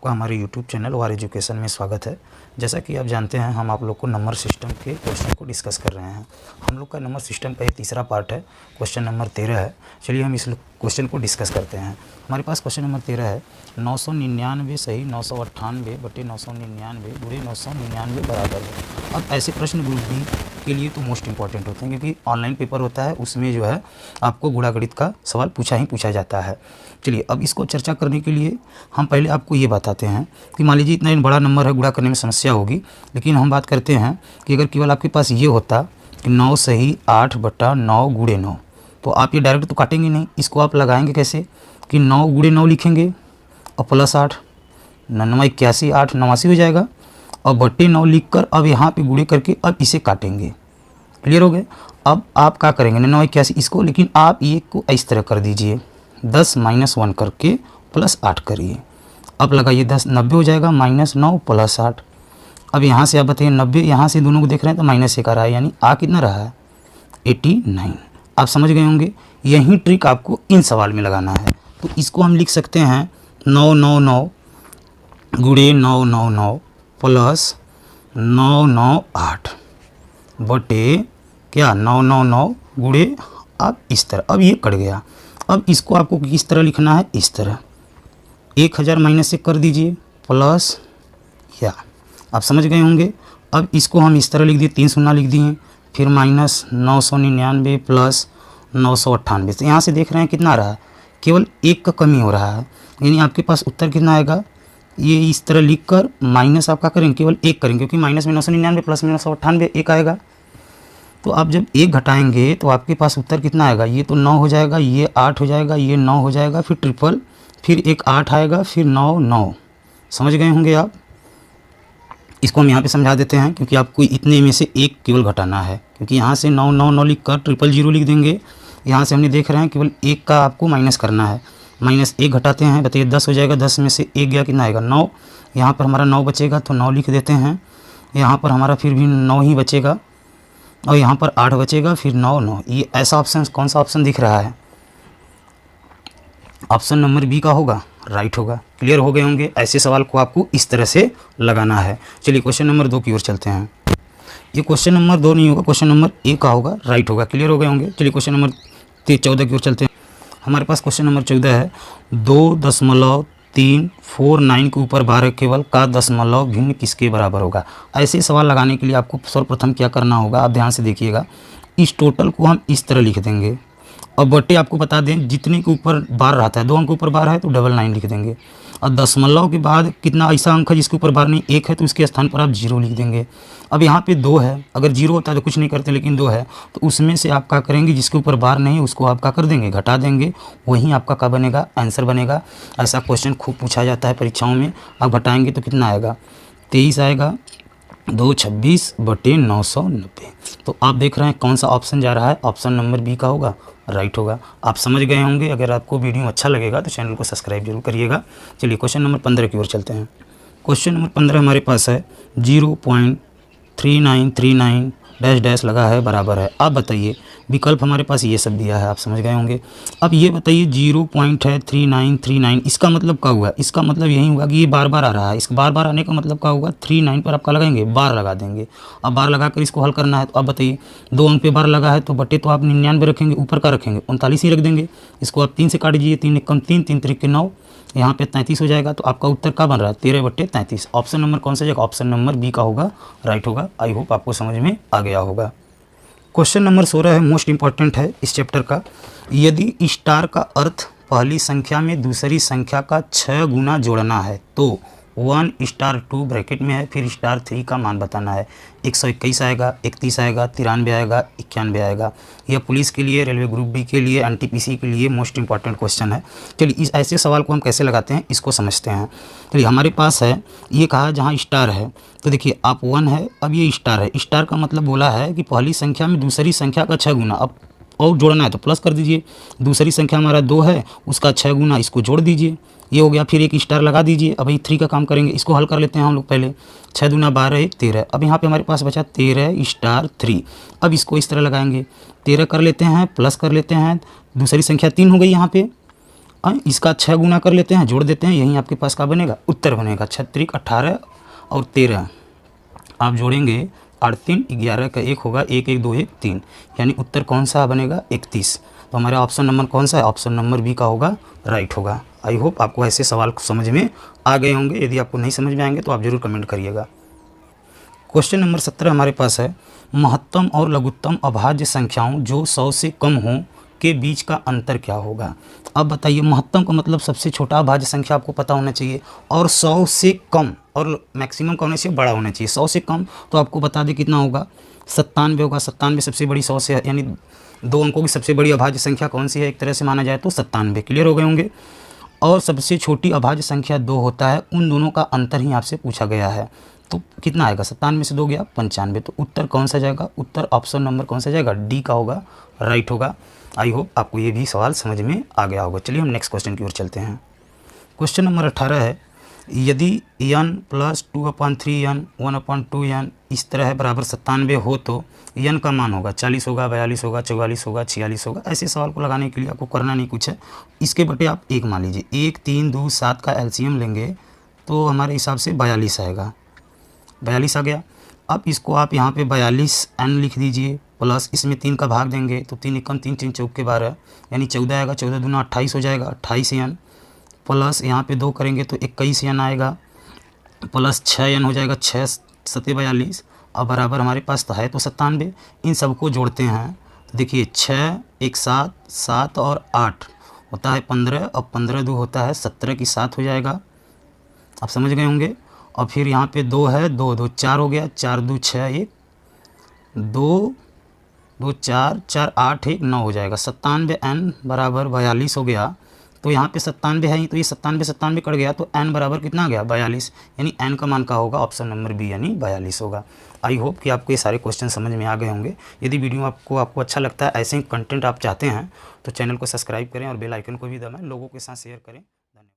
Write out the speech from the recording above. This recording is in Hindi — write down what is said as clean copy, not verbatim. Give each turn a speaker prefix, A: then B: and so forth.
A: आपका हमारे YouTube चैनल वार एजुकेशन में स्वागत है। जैसा कि आप जानते हैं, हम आप लोग को नंबर सिस्टम के क्वेश्चन को डिस्कस कर रहे हैं। हम लोग का नंबर सिस्टम का ये तीसरा पार्ट है, क्वेश्चन नंबर 13 है। चलिए हम इस क्वेश्चन को डिस्कस करते हैं। हमारे पास क्वेश्चन नंबर 13 है, 999 सही 998 बटे 999 बुरे 999 बराबर है। अब ऐसे प्रश्न ग्रुप बी के लिए तो मोस्ट इंपॉर्टेंट होते हैं, क्योंकि ऑनलाइन पेपर होता है, उसमें जो है आपको गुणा गणित का सवाल पूछा जाता है। चलिए अब इसको चर्चा करने के लिए हम पहले आपको ये बताते हैं कि मान लीजिए इतना बड़ा नंबर है, गुणा करने में समस्या होगी, लेकिन हम बात करते हैं कि अगर केवल आपके पास ये होता कि 9 सही 8 बटा 9 गुणे 9, तो आप ये डायरेक्ट तो काटेंगे नहीं। इसको आप लगाएंगे कैसे कि 9 गुणे 9 लिखेंगे और प्लस 8, 9 81 8 89 हो जाएगा, और बटे 9 लिख कर अब यहाँ पे गुणे करके अब इसे काटेंगे। क्लियर हो गए। अब आप क्या करेंगे, 9 81 इसको, लेकिन आप ये को इस तरह कर दीजिए, 10 - 1 करके प्लस 8 करिए। अब लगाइए 10 90 हो जाएगा, -9 प्लस 8। अब यहाँ से आप बताइए 90, यहाँ से दोनों को देख रहे हैं तो माइनस 1 आ रहा है, यानी आ कितना रहा है 89। आप समझ गए होंगे, यही ट्रिक आपको इन सवाल में लगाना है। तो इसको हम लिख सकते हैं 999 गुणे 999 प्लस 998 बटे क्या 999 गुणे अब इस तरह। अब ये कट गया। अब इसको आपको किस तरह लिखना है, इस तरह 1000 माइनस 1 कर दीजिए प्लस, या आप समझ गए होंगे। अब इसको हम इस तरह लिख दिए, 3 शून्य लिख दिए, फिर माइनस 999 प्लस 998। तो यहाँ से देख रहे हैं कितना आ रहा है, केवल 1 का कमी हो रहा है, यानी आपके पास उत्तर कितना आएगा। ये इस तरह लिख कर माइनस आप क्या करेंगे, केवल 1 करेंगे, क्योंकि माइनस में 999 प्लस में 998 1 आएगा। तो आप जब 1 घटाएंगे तो आपके पास उत्तर कितना आएगा, ये तो 9 हो जाएगा, ये 8 हो जाएगा, ये 9 हो जाएगा, फिर ट्रिपल, फिर एक 8 आएगा, फिर 9 9। समझ गए होंगे आप। इसको हम यहाँ पे समझा देते हैं, क्योंकि आपको इतने में से 1 केवल घटाना है, क्योंकि यहाँ से 9 9 9 लिख कर 000 लिख देंगे। यहाँ से हमने देख रहे हैं केवल 1 का आपको माइनस करना है, -1 घटाते हैं, बताइए 10 हो जाएगा, 10 में से 1 गया कितना आएगा 9। यहाँ पर हमारा 9 बचेगा तो 9 लिख देते हैं, यहाँ पर हमारा फिर भी 9 ही बचेगा, और यहाँ पर 8 बचेगा, फिर 9 9। ये ऐसा ऑप्शन, कौन सा ऑप्शन दिख रहा है, ऑप्शन नंबर बी का होगा, राइट होगा। क्लियर हो गए होंगे। ऐसे सवाल को आपको इस तरह से लगाना है। चलिए क्वेश्चन नंबर 2 की ओर चलते हैं। ये क्वेश्चन नंबर 2 नहीं होगा, क्वेश्चन नंबर ए का होगा, राइट होगा। क्लियर हो गए होंगे। चलिए क्वेश्चन नंबर 14 की ओर चलते हैं। हमारे पास क्वेश्चन नंबर 14 है, 2.349 के ऊपर 12 केवल का दशमलव भिन्न किसके बराबर होगा। ऐसे सवाल लगाने के लिए आपको सर्वप्रथम क्या करना होगा, आप ध्यान से देखिएगा। इस टोटल को हम इस तरह लिख देंगे, और बटे आपको बता दें जितने के ऊपर बार रहता है, 2 अंक के ऊपर बार है तो 99 लिख देंगे, और दशमलव के बाद कितना ऐसा अंक है जिसके ऊपर बार नहीं, 1 है तो उसके स्थान पर आप 0 लिख देंगे। अब यहाँ पे 2 है, अगर 0 होता है तो कुछ नहीं करते, लेकिन 2 है तो उसमें से आप क्या करेंगे, जिसके ऊपर बार नहीं है उसको आप क्या कर देंगे, घटा देंगे, वहीं आपका क्या बनेगा, आंसर बनेगा। ऐसा क्वेश्चन खूब पूछा जाता है परीक्षाओं में। आप घटाएंगे तो कितना आएगा, 23 आएगा, 226 बटे 990। तो आप देख रहे हैं कौन सा ऑप्शन जा रहा है, ऑप्शन नंबर बी का होगा, राइट होगा। आप समझ गए होंगे। अगर आपको वीडियो अच्छा लगेगा तो चैनल को सब्सक्राइब जरूर करिएगा। चलिए क्वेश्चन नंबर 15 की ओर चलते हैं। क्वेश्चन नंबर 15 हमारे पास है, 0.3939 डैश डैश लगा है बराबर है। आप बताइए, विकल्प हमारे पास ये सब दिया है, आप समझ गए होंगे। अब ये बताइए 0.3939 इसका मतलब क्या हुआ, इसका मतलब यही हुआ कि ये बार बार आ रहा है। इसका बार बार आने का मतलब क्या होगा, 39 पर आपका लगाएंगे, बार लगा देंगे। अब बार लगा कर इसको हल करना है। तो अब बताइए 2 अंक पे बार लगा है तो बटे तो आप 99 रखेंगे, ऊपर का रखेंगे 39 ही रख देंगे। इसको आप 3 से काट दीजिए, 3 कम 3, 3 3 9, यहाँ पे 33 हो जाएगा। तो आपका उत्तर क्या बन रहा है, 13 बटे 33। ऑप्शन नंबर कौन सा जाएगा, ऑप्शन नंबर बी का होगा, राइट होगा। आई होप आपको समझ में आ गया होगा। क्वेश्चन नंबर 16 है, मोस्ट इंपॉर्टेंट है इस चैप्टर का। यदि स्टार का अर्थ पहली संख्या में दूसरी संख्या का 6 गुना जोड़ना है तो 1 स्टार 2 ब्रैकेट में है, फिर स्टार 3 का मान बताना है। 121 आएगा, 31 आएगा, 93 आएगा, 91 आएगा। यह पुलिस के लिए, रेलवे ग्रुप बी के लिए, एनटीपीसी के लिए मोस्ट इंपॉर्टेंट क्वेश्चन है। चलिए इस ऐसे सवाल को हम कैसे लगाते हैं इसको समझते हैं। चलिए हमारे पास है, ये कहा जहाँ स्टार है, तो देखिए आप 1 है, अब ये स्टार है। स्टार का मतलब बोला है कि पहली संख्या में दूसरी संख्या का 6 गुना। अब और जोड़ना है तो प्लस कर दीजिए, दूसरी संख्या हमारा 2 है, उसका 6 गुना, इसको जोड़ दीजिए, ये हो गया। फिर एक स्टार लगा दीजिए। अब ये 3 का काम करेंगे, इसको हल कर लेते हैं हम लोग पहले। 6 दूना 12 1 13। अब यहाँ पे हमारे पास बचा 13 स्टार 3। अब इसको इस तरह लगाएंगे, 13 कर लेते हैं, प्लस कर लेते हैं, दूसरी संख्या 3 हो गई यहाँ पे, इसका 6 गुना कर लेते हैं, जोड़ देते हैं, यहीं आपके पास क्या बनेगा, उत्तर बनेगा। 6 त्रिक 18 और 13 आप जोड़ेंगे, 8 3 11 का 1 होगा, 1 1 2 1 3, यानी उत्तर कौन सा बनेगा, 31। तो हमारा ऑप्शन नंबर कौन सा है, ऑप्शन नंबर बी का होगा, राइट होगा। आई होप आपको ऐसे सवाल समझ में आ गए होंगे। यदि आपको नहीं समझ में आएंगे तो आप ज़रूर कमेंट करिएगा। क्वेश्चन नंबर 17 हमारे पास है, महत्तम और लघुत्तम अभाज्य संख्याओं जो 100 से कम हों के बीच का अंतर क्या होगा। अब बताइए, महत्तम का मतलब सबसे छोटा अभाज्य संख्या आपको पता होना चाहिए, और 100 से कम और मैक्सिमम का होने से बड़ा होना चाहिए। 100 से कम तो आपको बता दें कितना होगा, 97 होगा। 97 सबसे बड़ी 100 से, यानी 2 अंकों की सबसे बड़ी अभाज्य संख्या कौन सी है, एक तरह से माना जाए तो 97। क्लियर हो गए होंगे। और सबसे छोटी अभाज्य संख्या 2 होता है, उन दोनों का अंतर ही आपसे पूछा गया है। तो कितना आएगा, 97 से 2 गया 95। तो उत्तर कौन सा जाएगा, उत्तर ऑप्शन नंबर कौन सा जाएगा, डी का होगा, राइट होगा। आई होप आपको ये भी सवाल समझ में आ गया होगा। चलिए हम नेक्स्ट क्वेश्चन की ओर चलते हैं। क्वेश्चन नंबर 18 है, यदि n + 2/3n 1/2n इस तरह बराबर 97 हो तो n का मान होगा 40 होगा, 42 होगा, 44 होगा, 46 होगा। ऐसे सवाल को लगाने के लिए आपको करना नहीं कुछ है, इसके बटे आप 1 मान लीजिए। 1 3 2 7 का एलसीएम लेंगे तो हमारे हिसाब से 42 आएगा। 42 आ गया। अब इसको आप यहाँ पे 42n लिख दीजिए, प्लस इसमें 3 का भाग देंगे तो 3 एकम 3 3 चौक के 12, यानी 14 आएगा। 14 दूना 28 हो जाएगा, 28n, प्लस यहाँ पे 2 करेंगे तो 21n आएगा, प्लस 6n हो जाएगा, 6 7 42, अब बराबर हमारे पास तो है तो 97। इन सबको जोड़ते हैं तो देखिए 6 1 7 7 और 8 होता है 15, और 15 2 होता है 17 की 7 हो जाएगा। आप समझ गए होंगे। और फिर यहाँ पे 2 है, 2 2 4 हो गया, 4 2 6 1 2 2 4 4 8 1 9 हो जाएगा। 97n बराबर 42 हो गया। तो यहाँ पे 97 है, तो ये 97 97 कट गया, तो n बराबर कितना आ गया, 42, यानी n का मान का होगा, ऑप्शन नंबर बी यानी 42 होगा। आई होप कि आपको ये सारे क्वेश्चन समझ में आ गए होंगे। यदि वीडियो आपको अच्छा लगता है, ऐसे ही कंटेंट आप चाहते हैं तो चैनल को सब्सक्राइब करें और बेल आइकन को भी दबाएं, लोगों के साथ शेयर करें।